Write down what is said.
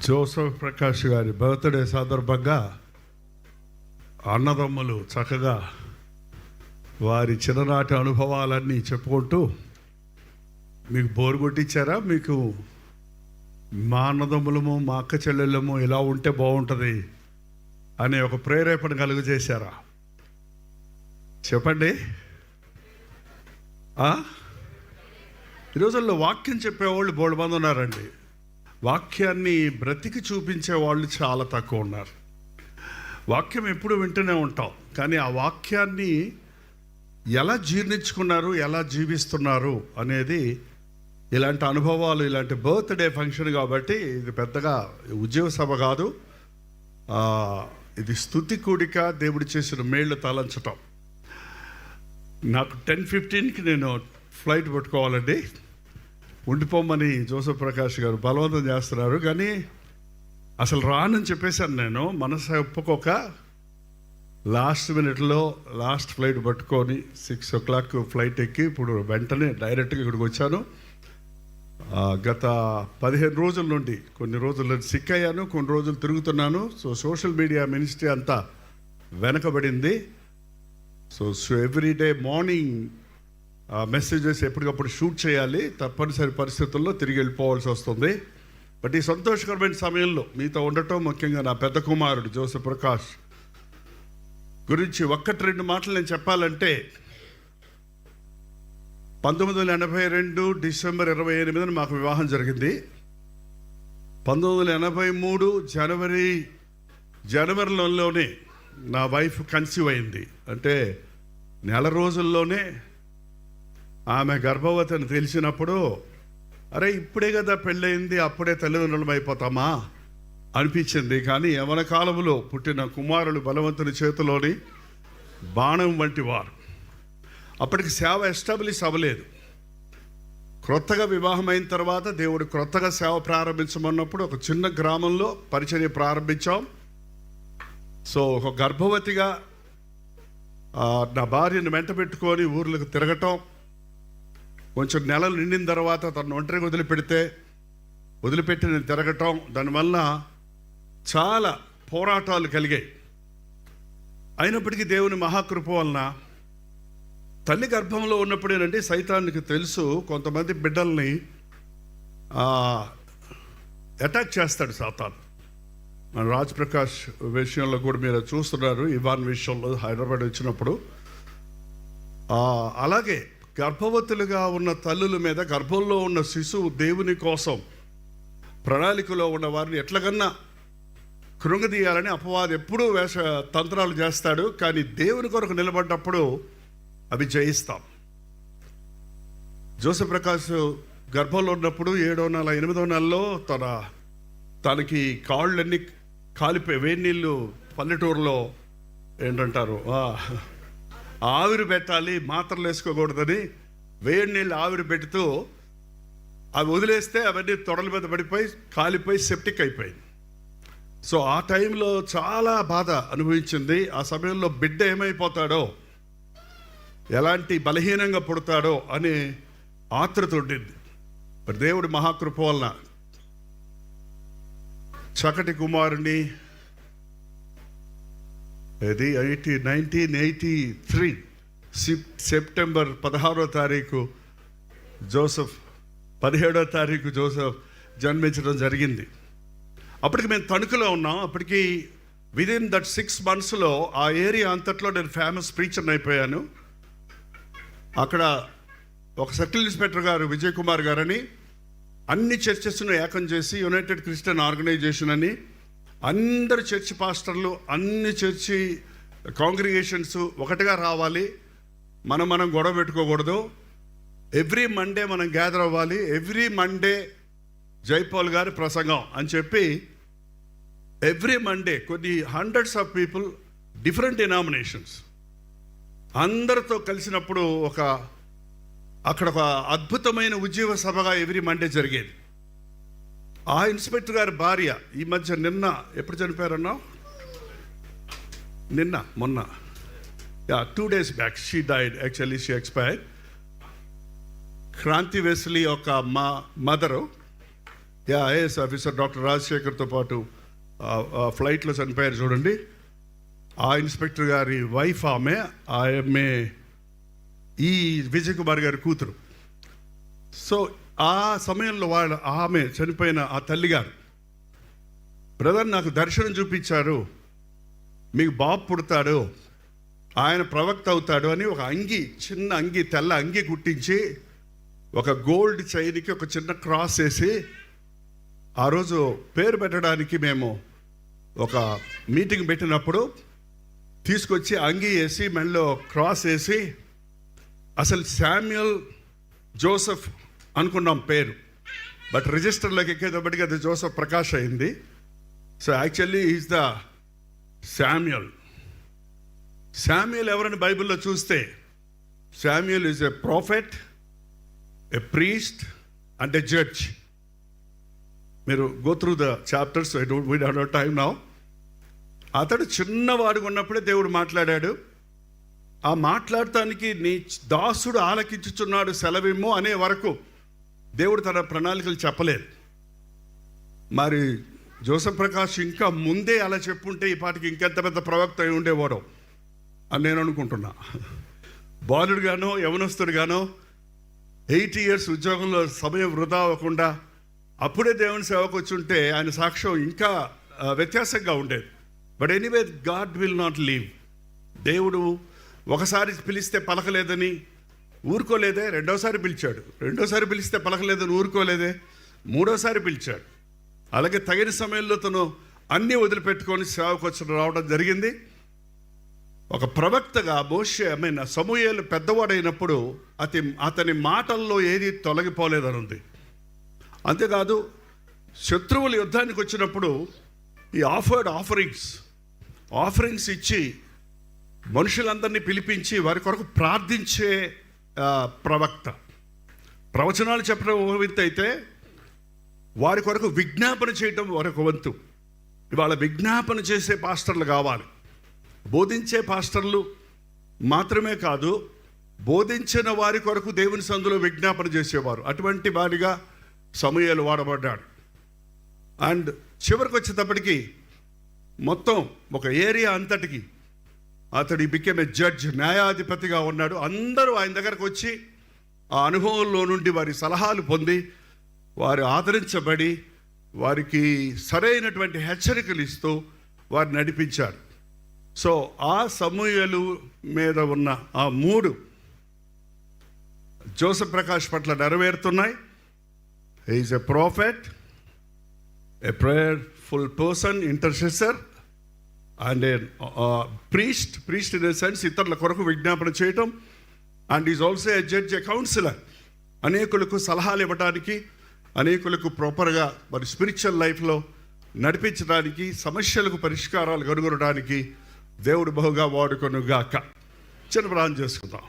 Joseph Prakash గారి birthday సందర్భంగా అన్నదమ్ములు చక్కగా వారి చిన్ననాటి అనుభవాలన్నీ చెప్పుకుంటూ, మీకు బోరు కొట్టించారా? మీకు మా అన్నదమ్ములము మా అక్క చెల్లెళ్ళము ఇలా ఉంటే బాగుంటుంది అనే ఒక ప్రేరేపణ కలుగజేశారా? చెప్పండి. ఈ రోజుల్లో వాక్యం చెప్పేవాళ్ళు బోల్డ్ మంది ఉన్నారండి. వాక్యాన్ని బ్రతికి చూపించే వాళ్ళు చాలా తక్కువ ఉన్నారు. వాక్యం ఎప్పుడు వింటూనే ఉంటాం, కానీ ఆ వాక్యాన్ని ఎలా జీర్ణించుకున్నారు, ఎలా జీవిస్తున్నారు అనేది ఇలాంటి అనుభవాలు, ఇలాంటి బర్త్డే ఫంక్షన్ కాబట్టి ఇది పెద్దగా ఉద్యోగ సభ కాదు, ఇది స్తుతి కూడిక, దేవుడు చేసిన మేళ్ళు తలంచటం. నాకు 10:15కి నేను ఫ్లైట్ పట్టుకోవాలండి. ఉండిపోమని జోసఫ్ ప్రకాష్ గారు బలవంతం చేస్తున్నారు, కానీ అసలు రానని చెప్పేశాను. నేను మనసు ఒప్పుకోక లాస్ట్ మినిట్లో లాస్ట్ ఫ్లైట్ పట్టుకొని 6 o'clock ఫ్లైట్ ఎక్కి ఇప్పుడు వెంటనే డైరెక్ట్గా ఇక్కడికి వచ్చాను. గత 15 రోజుల నుండి కొన్ని రోజులు సిక్ అయ్యాను, కొన్ని రోజులు తిరుగుతున్నాను. సోషల్ మీడియా మినిస్ట్రీ అంతా వెనకబడింది. సో ఎవ్రీడే మార్నింగ్ మెసేజెస్ ఎప్పటికప్పుడు షూట్ చేయాలి, తప్పనిసరి పరిస్థితుల్లో తిరిగి వెళ్ళిపోవాల్సి వస్తుంది. బట్ ఈ సంతోషకరమైన సమయంలో మీతో ఉండటం, ముఖ్యంగా నా పెద్ద కుమారుడు జోసఫ్ ప్రకాష్ గురించి 1-2 మాటలు నేను చెప్పాలంటే, 1982 డిసెంబర్ 28న మాకు వివాహం జరిగింది. 1983 జనవరిలోనే నా వైఫ్ కన్సీవ్ అయింది. అంటే నెల రోజుల్లోనే ఆమె గర్భవతి అని తెలిసినప్పుడు, అరే ఇప్పుడే కదా పెళ్ళయింది, అప్పుడే తల్లిదండ్రులం అయిపోతామా అనిపించింది. కానీ యవన కాలంలో పుట్టిన కుమారులు బలవంతుని చేతిలోని బాణం వంటి వారు. అప్పటికి సేవ ఎస్టాబ్లిష్ అవ్వలేదు. క్రొత్తగా వివాహం అయిన తర్వాత దేవుడు క్రొత్తగా సేవ ప్రారంభించమన్నప్పుడు ఒక చిన్న గ్రామంలో పరిచర్య ప్రారంభించాం. సో ఒక గర్భవతిగా నా భార్యను వెంట పెట్టుకొని ఊర్లకు తిరగటం, కొంచెం నెలలు నిండిన తర్వాత తను ఒంటరిగా వదిలిపెట్టి నేను తిరగటం, దానివల్ల చాలా పోరాటాలు కలిగాయి. అయినప్పటికీ దేవుని మహాకృప వలన తల్లి గర్భంలో ఉన్నప్పుడేనండి సైతానికి తెలుసు కొంతమంది బిడ్డల్ని అటాక్ చేస్తాడు సాతాను. మన రాజ్ ప్రకాష్ విషయంలో కూడా మీరు చూస్తున్నారు, ఇవాన్ విషయంలో హైదరాబాద్ వచ్చినప్పుడు. అలాగే గర్భవతులుగా ఉన్న తల్లుల మీద, గర్భంలో ఉన్న శిశువు దేవుని కోసం ప్రణాళికలో ఉన్న వారిని ఎట్లగన్నా కృంగదీయాలని అపవాది ఎప్పుడూ తంత్రాలు చేస్తాడు. కానీ దేవుని కొరకు నిలబడ్డప్పుడు అవి జయిస్తాం. జోసఫ్ ప్రకాష్ గర్భంలో ఉన్నప్పుడు 7వ నెల 8వ నెలలో తనకి కాళ్ళన్నీ కాలిపోయి, వేడి నీళ్ళు పల్లెటూరులో ఏంటంటారు ఆవిరి పెట్టాలి, మాత్రలు వేసుకోకూడదని వేడి నీళ్ళు ఆవిరి పెడుతూ అవి వదిలేస్తే అవన్నీ తొడల మీద పడిపోయి కాలిపోయి సెప్టిక్ అయిపోయింది. సో ఆ టైంలో చాలా బాధ అనుభవించింది. ఆ సమయంలో బిడ్డ ఏమైపోతాడో, ఎలాంటి బలహీనంగా పుడతాడో అని ఆతృత ఉండింది. మరి దేవుడి మహాకృప వలన చక్కటి కుమారుని 1983 సెప్టెంబర్ 16వ తారీఖు జోసఫ్ 17వ తారీఖు జోసఫ్ జన్మించడం జరిగింది. అప్పటికి మేము తణుకులో ఉన్నాం. అప్పటికి విదిన్ దట్ 6 monthsలో ఆ ఏరియా అంతట్లో నేను ఫేమస్ ప్రీచర్ అయిపోయాను. అక్కడ ఒక సర్కిల్ ఇన్స్పెక్టర్ గారు విజయ్ కుమార్ గారని అన్ని చర్చెస్ను ఏకం చేసి యునైటెడ్ క్రిస్టియన్ ఆర్గనైజేషన్ అని, అందరు చర్చి పాస్టర్లు, అన్ని చర్చి కాంగ్రిగేషన్స్ ఒకటిగా రావాలి, మనం గొడవ పెట్టుకోకూడదు, ఎవ్రీ మండే మనం గ్యాదర్ అవ్వాలి, ఎవ్రీ మండే జైపాల్ గారి ప్రసంగం అని చెప్పి ఎవ్రీ మండే కొన్ని hundreds of people, different denominations అందరితో కలిసినప్పుడు అక్కడ ఒక అద్భుతమైన ఉద్యోగ సభగా ఎవ్రీ మండే జరిగేది. ఆ ఇన్స్పెక్టర్ గారి భార్య ఈ మధ్య నిన్న ఎప్పుడు చనిపోయారన్నా, మొన్న 2 days back she died. Actually she expired. Kranthi Wesley ఒక మా మదరు ఐఏఎస్ ఆఫీసర్ డాక్టర్ రాజశేఖర్తో పాటు ఫ్లైట్లో చనిపోయారు చూడండి. ఆ ఇన్స్పెక్టర్ గారి వైఫ్ ఆమె ఈ విజయ్ కుమార్ గారి కూతురు. సో ఆ సమయంలో ఆమె చనిపోయిన ఆ తల్లిగారు, బ్రదర్ నాకు దర్శనం చూపించారు, మీకు బాబు పుడతాడు, ఆయన ప్రవక్త అవుతాడు అని ఒక అంగి, చిన్న అంగి, తెల్ల అంగి కుట్టించి ఒక గోల్డ్ చైన్కి ఒక చిన్న క్రాస్ వేసి, ఆ రోజు పేరు పెట్టడానికి మేము ఒక మీటింగ్ పెట్టినప్పుడు తీసుకొచ్చి అంగి వేసి మెడలో క్రాస్ వేసి, అసలు శామ్యుయల్ జోసెఫ్ అనుకున్నాం పేరు, బట్ రిజిస్టర్లోకి ఎక్కేటప్పటికి అది జోసెఫ్ ప్రకాష్ అయింది. So actually is the Samuel. Samuel ఎవరని బైబిల్లో చూస్తే, Samuel is a prophet, a priest and a judge. మీరు go through the chapters, we don't have time now. అతడు చిన్నవాడుగా ఉన్నప్పుడే దేవుడు మాట్లాడాడు. ఆ మాట్లాడటానికి నీ దాసుడు ఆలకించుచున్నాడు సెలవిమ్ము అనే వరకు దేవుడు తన ప్రణాళికలు చెప్పలేదు. మరి జోసెఫ్ ప్రకాష్ ఇంకా ముందే అలా చెప్పుంటే ఈ పాటికి ఇంకెంత పెద్ద ప్రవక్త అయి ఉండేవాడు అని నేను అనుకుంటున్నా. బాలుడుగానో యవనస్తుడుగానో 8 years ఉద్యోగంలో సమయం వృధా అవ్వకుండా అప్పుడే దేవుని సేవకు వచ్చి ఉంటే ఆయన సాక్ష్యం ఇంకా వ్యత్యాసంగా ఉండేది. But anyway, God will not leave. దేవుడు ఒకసారి పిలిస్తే పలకలేదని ఊరుకోలేదే, రెండోసారి పిలిచాడు. రెండోసారి పిలిస్తే పలకలేదని ఊరుకోలేదే, మూడోసారి పిలిచాడు. అలాగే తగిన సమయంలో తను అన్నీ వదిలిపెట్టుకొని సేవకు వచ్చి రావడం జరిగింది. ఒక ప్రవక్తగా సమూయేలు పెద్దవాడైనప్పుడు అతని మాటల్లో ఏది తొలగిపోలేదని ఉంది. అంతేకాదు, శత్రువులు యుద్ధానికి వచ్చినప్పుడు ఈ ఆఫరింగ్స్ ఇచ్చి మనుషులందరినీ పిలిపించి వారి కొరకు ప్రార్థించే ప్రవక్త. ప్రవచనాలు చెప్పడం ఒక వంతు అయితే, వారి కొరకు విజ్ఞాపన చేయటం మరొక వంతు. ఇవాళ విజ్ఞాపన చేసే పాస్టర్లు కావాలి. బోధించే పాస్టర్లు మాత్రమే కాదు, బోధించిన వారి కొరకు దేవుని సందులో విజ్ఞాపన చేసేవారు. అటువంటి వారిగా సమూయేలు వాడబడ్డాడు. అండ్ చివరికి వచ్చేటప్పటికి మొత్తం ఒక ఏరియా అంతటికి అతడి బికెమ్ ఏ జడ్జ్, న్యాయాధిపతిగా ఉన్నాడు. అందరూ ఆయన దగ్గరకు వచ్చి ఆ అనుభవంలో నుండి వారి సలహాలు పొంది వారు ఆదరించబడి వారికి సరైనటువంటి హెచ్చరికలు ఇస్తూ వారు నడిపించారు. సో ఆ సమూయేలు మీద ఉన్న ఆ 3 జోసెఫ్ ప్రకాష్ పట్ల నెరవేరుతున్నాయి. He is a prophet, a prayerful person, intercessor and a priest in a sense, ఇతరుల కొరకు విజ్ఞాపన చేయటం. And is also a judge, a counsellor, అనేకులకు సలహాలు ఇవ్వడానికి, అనేకులకు ప్రాపర్గా మరి స్పిరిచువల్ లైఫ్లో నడిపించడానికి, సమస్యలకు పరిష్కారాలు కనుగొనడానికి దేవుడు బహుగా వాడుకొనుగాక. చిన్న ప్రార్థన చేసుకుందాం.